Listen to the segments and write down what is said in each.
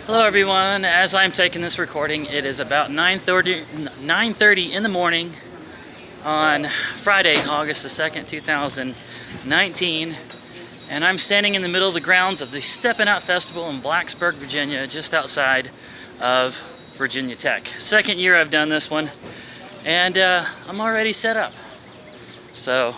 Hello everyone, as I'm taking this recording, it is about 9:30 in the morning on Friday, August the 2nd, 2019, and I'm standing in the middle of the grounds of the Steppin Festival in Blacksburg, Virginia, just outside of Virginia Tech. Second year I've done this one, and I'm already set up. So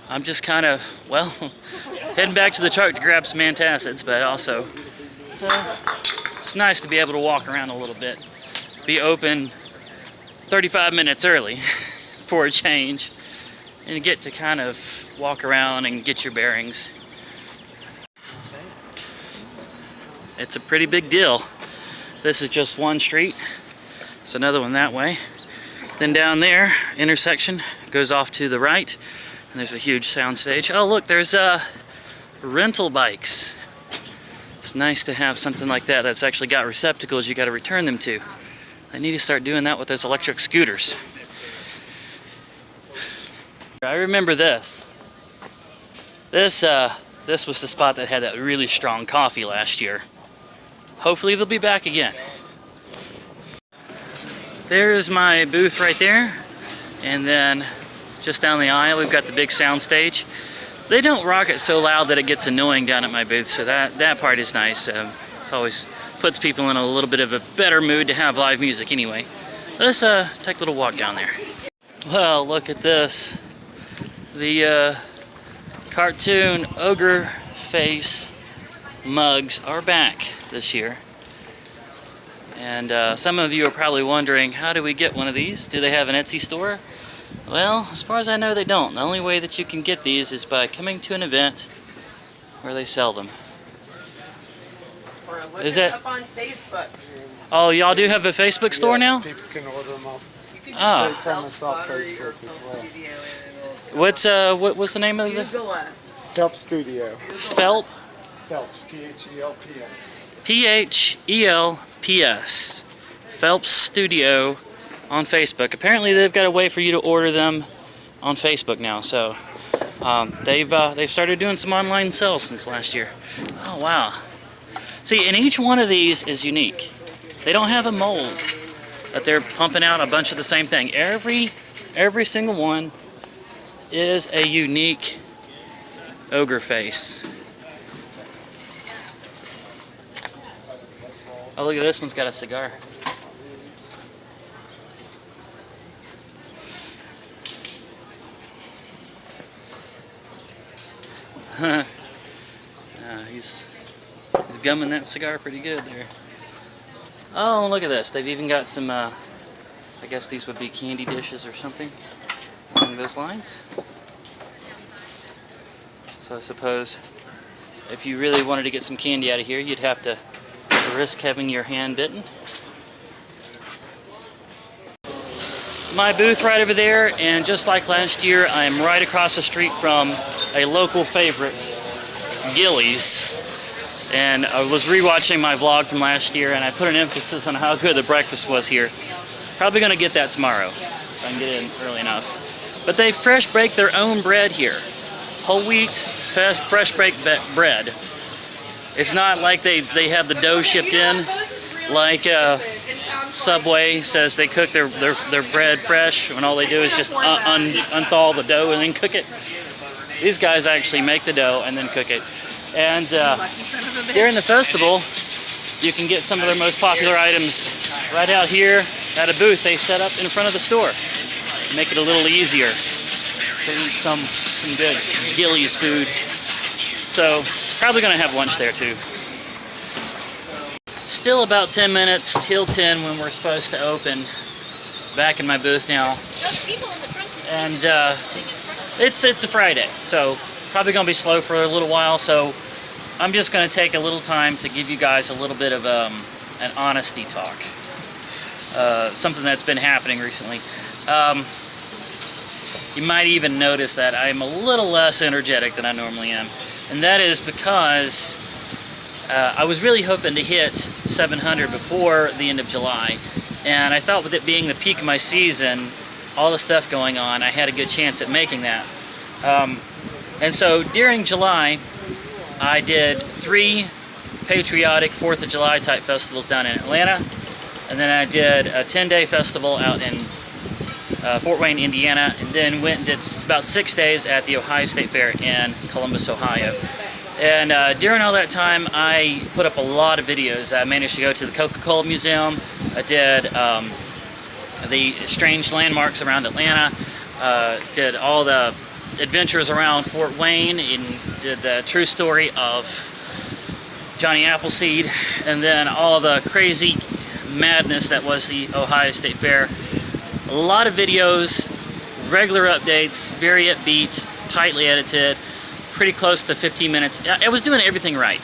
I'm just kind of, well, heading back to the truck to grab some antacids, but also it's nice to be able to walk around a little bit. Be open 35 minutes early for a change, and get to kind of walk around and get your bearings. It's a pretty big deal. This is just one street. There's another one that way. Then down there, intersection goes off to the right, and there's a huge sound stage. Oh look, there's rental bikes. It's nice to have something like that that's actually got receptacles you got to return them to. I need to start doing that with those electric scooters. I remember this. This was the spot that had that really strong coffee last year. Hopefully they'll be back again. There's my booth right there, and then just down the aisle we've got the big sound stage. They don't rock it so loud that it gets annoying down at my booth, so that part is nice. It always puts people in a little bit of a better mood to have live music anyway. Let's take a little walk down there. Well, look at this. The cartoon Ogre face mugs are back this year. And some of you are probably wondering, how do we get one of these? Do they have an Etsy store? Well, as far as I know, they don't. The only way that you can get these is by coming to an event where they sell them. Or look us up on Facebook. Oh, y'all do have a Facebook store now? People can order them up. You can just from us off Facebook as well. What's the name of the? Google us. Phelps Studio. Phelps. P-H-E-L-P-S. P-H-E-L-P-S. Phelps Studio on Facebook. Apparently they've got a way for you to order them on Facebook now. So they've started doing some online sales since last year. Oh wow! See, and each one of these is unique. They don't have a mold that they're pumping out a bunch of the same thing. Every single one is a unique ogre face. Oh, look at this one's got a cigar. He's gumming that cigar pretty good there. Oh, look at this. They've even got some, I guess these would be candy dishes or something along those lines. So I suppose if you really wanted to get some candy out of here, you'd have to risk having your hand bitten. My booth right over there, and just like last year, I am right across the street from a local favorite, Gillies. And I was rewatching my vlog from last year, and I put an emphasis on how good the breakfast was here. Probably going to get that tomorrow, if I can get in early enough. But they fresh bake their own bread here. Whole wheat, fresh baked bread. It's not like they have the dough shipped in, like Subway says they cook their bread fresh when all they do is just unthaw the dough and then cook it. These guys actually make the dough and then cook it. And during the festival, you can get some of their most popular items right out here at a booth they set up in front of the store. Make it a little easier to eat some good Gillies food. So probably going to have lunch there too. Still about 10 minutes till 10 when we're supposed to open. Back in my booth now. And it's a Friday, so probably going to be slow for a little while. So I'm just going to take a little time to give you guys a little bit of an honesty talk. Something that's been happening recently. You might even notice that I'm a little less energetic than I normally am. And that is because I was really hoping to hit 700 before the end of July. And I thought with it being the peak of my season, all the stuff going on, I had a good chance at making that. And so during July, I did 3 patriotic 4th of July type festivals down in Atlanta. And then I did a 10-day festival out in Fort Wayne, Indiana, and then went and did about 6 days at the Ohio State Fair in Columbus, Ohio. And during all that time, I put up a lot of videos. I managed to go to the Coca-Cola Museum. I did the strange landmarks around Atlanta. Did all the adventures around Fort Wayne, and did the true story of Johnny Appleseed, and then all the crazy madness that was the Ohio State Fair. A lot of videos, regular updates, very upbeat, tightly edited, pretty close to 15 minutes. I was doing everything right.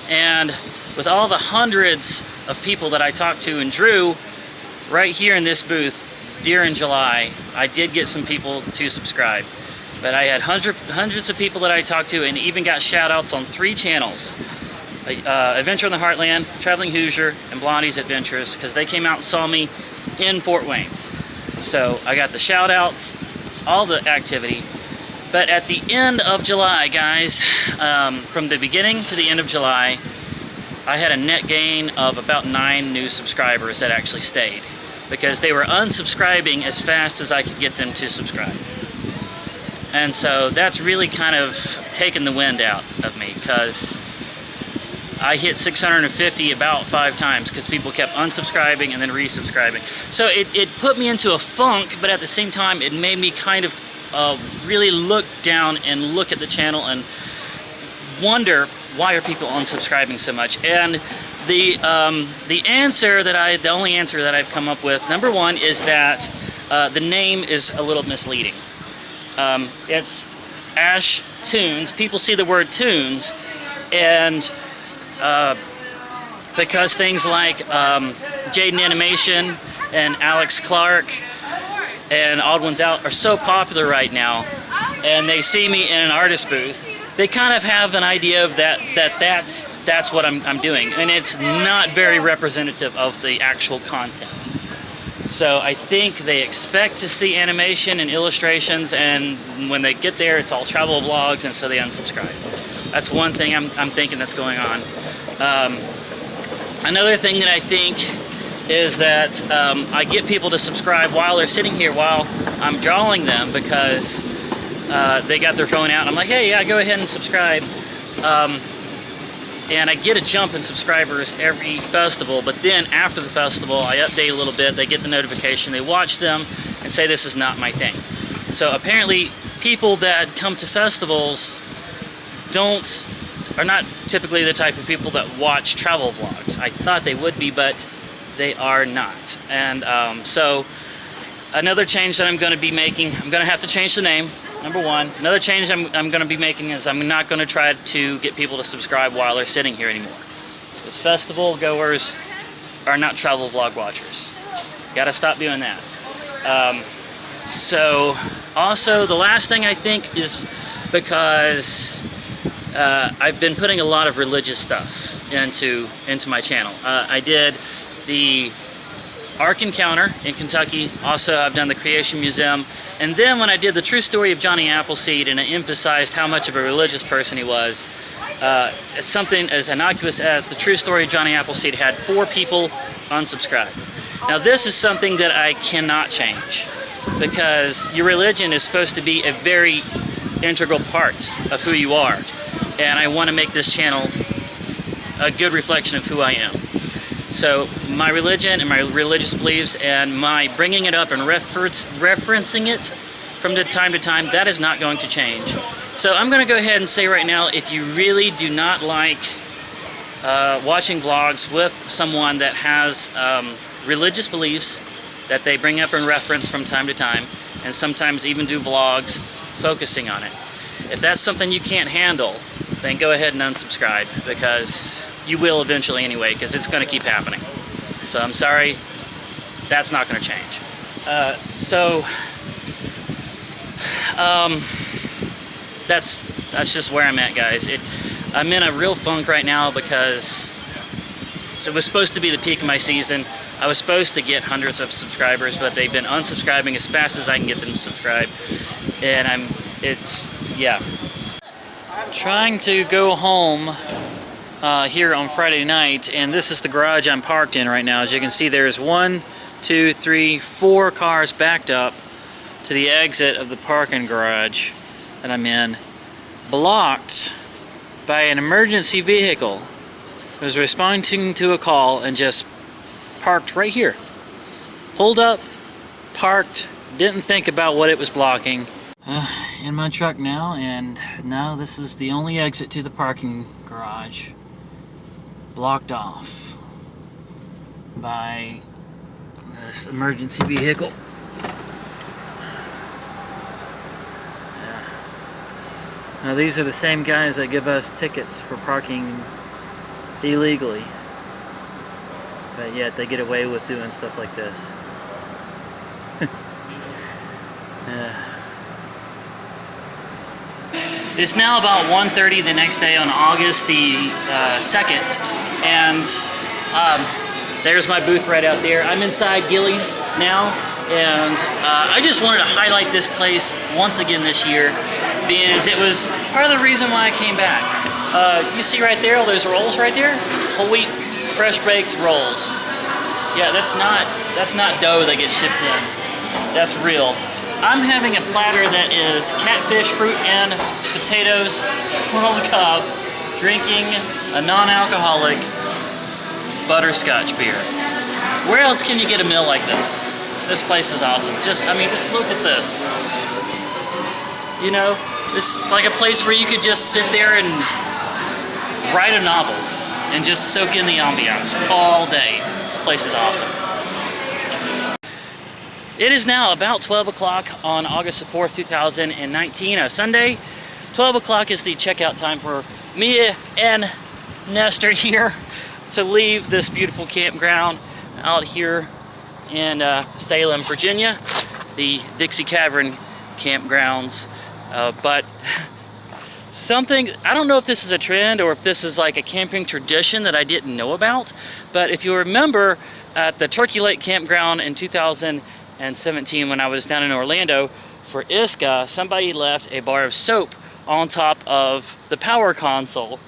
And with all the hundreds of people that I talked to and drew right here in this booth during July, I did get some people to subscribe. But I had hundreds of people that I talked to, and even got shout outs on 3 channels. Adventure in the Heartland, Traveling Hoosier, and Blondie's Adventures, because they came out and saw me in Fort Wayne. So I got the shout outs, all the activity. But at the end of July, guys, from the beginning to the end of July, I had a net gain of about 9 new subscribers that actually stayed, because they were unsubscribing as fast as I could get them to subscribe. And so that's really kind of taken the wind out of me, because I hit 650 about 5 times because people kept unsubscribing and then resubscribing. So it put me into a funk, but at the same time it made me kind of really look down and look at the channel and wonder, why are people unsubscribing so much? And the only answer that I've come up with, number one, is that the name is a little misleading. It's Ashtoons. People see the word tunes, and because things like Jaden Animation and Alex Clark and Odd Ones Out are so popular right now, and they see me in an artist booth, they kind of have an idea of that's what I'm doing, and it's not very representative of the actual content. So I think they expect to see animation and illustrations, and when they get there, it's all travel vlogs, and so they unsubscribe. That's one thing I'm thinking that's going on. Another thing that I think is that I get people to subscribe while they're sitting here while I'm drawing them, because they got their phone out and I'm like, hey, yeah, go ahead and subscribe. And I get a jump in subscribers every festival, but then after the festival I update a little bit, they get the notification, they watch them and say this is not my thing. So apparently people that come to festivals are not typically the type of people that watch travel vlogs. I thought they would be, but they are not. And so another change that I'm going to be making, I'm going to have to change the name, number one. Another change I'm going to be making is I'm not going to try to get people to subscribe while they're sitting here anymore. Because festival goers are not travel vlog watchers. Got to stop doing that. So also the last thing I think is because I've been putting a lot of religious stuff into my channel. I did the Ark Encounter in Kentucky. Also, I've done the Creation Museum. And then when I did the true story of Johnny Appleseed and I emphasized how much of a religious person he was, something as innocuous as the true story of Johnny Appleseed had 4 people unsubscribe. Now this is something that I cannot change, because your religion is supposed to be a very integral part of who you are. And I want to make this channel a good reflection of who I am. So my religion and my religious beliefs and my bringing it up and referencing it from time to time, that is not going to change. So I'm going to go ahead and say right now, if you really do not like watching vlogs with someone that has religious beliefs that they bring up and reference from time to time, and sometimes even do vlogs focusing on it, if that's something you can't handle, then go ahead and unsubscribe, because you will eventually anyway, because it's going to keep happening. So I'm sorry, that's not going to change. That's just where I'm at, guys. I'm in a real funk right now, because it was supposed to be the peak of my season. I was supposed to get hundreds of subscribers, but they've been unsubscribing as fast as I can get them to subscribe. And yeah. Trying to go home here on Friday night, and this is the garage I'm parked in right now. As you can see, there's 1, 2, 3, 4 cars backed up to the exit of the parking garage that I'm in, blocked by an emergency vehicle that was responding to a call and just parked right here. Pulled up, parked, didn't think about what it was blocking. In my truck now, and now this is the only exit to the parking garage. Blocked off by this emergency vehicle. Now these are the same guys that give us tickets for parking illegally, but yet they get away with doing stuff like this. It's now about 1:30 the next day on August the 2nd, and there's my booth right out there. I'm inside Gillies now, and I just wanted to highlight this place once again this year, because it was part of the reason why I came back. You see right there, all those rolls right there? Whole wheat, fresh baked rolls. Yeah, that's not dough that gets shipped in. That's real. I'm having a platter that is catfish, fruit, and potatoes, corn on the cob, drinking a non-alcoholic butterscotch beer. Where else can you get a meal like this? This place is awesome. Just look at this. You know, it's like a place where you could just sit there and write a novel and just soak in the ambiance all day. This place is awesome. It is now about 12 o'clock on August the 4th, 2019, a Sunday. 12 o'clock is the checkout time for me and Nestor here to leave this beautiful campground out here in Salem, Virginia, the Dixie Cavern campgrounds. But something, I don't know if this is a trend or if this is like a camping tradition that I didn't know about, but if you remember at the Turkey Lake campground in 2017 when I was down in Orlando for ISCA, somebody left a bar of soap on top of the power console,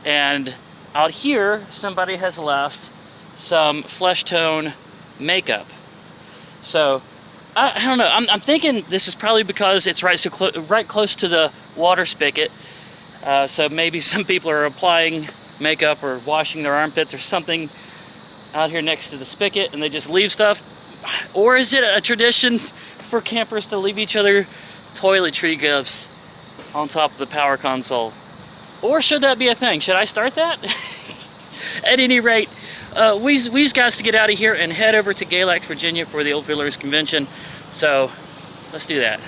and out here somebody has left some flesh tone makeup. So I don't know, I'm thinking this is probably because it's right close to the water spigot, so maybe some people are applying makeup or washing their armpits or something out here next to the spigot and they just leave stuff. Or is it a tradition for campers to leave each other toiletry gifts on top of the power console? Or should that be a thing? Should I start that? At any rate, we's got to get out of here and head over to Galax, Virginia for the Old Fiddlers Convention. So let's do that.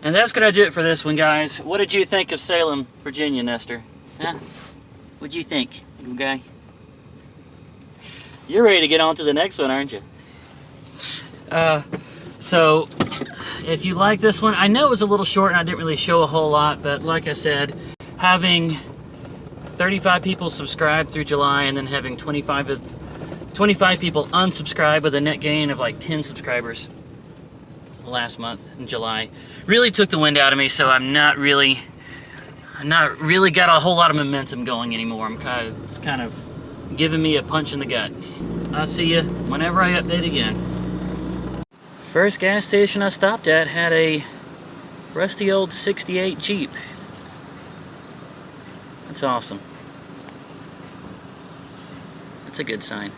And that's gonna do it for this one, guys. What did you think of Salem, Virginia, Nestor? Huh? What'd you think, little guy? You're ready to get on to the next one, aren't you? So if you like this one, I know it was a little short and I didn't really show a whole lot, but like I said, having 35 people subscribe through July and then having 25 people unsubscribe with a net gain of like 10 subscribers last month in July really took the wind out of me. So I'm not really got a whole lot of momentum going anymore. It's kind of giving me a punch in the gut. I'll see you whenever I update again. First gas station I stopped at had a rusty old 68 Jeep. That's awesome. That's a good sign.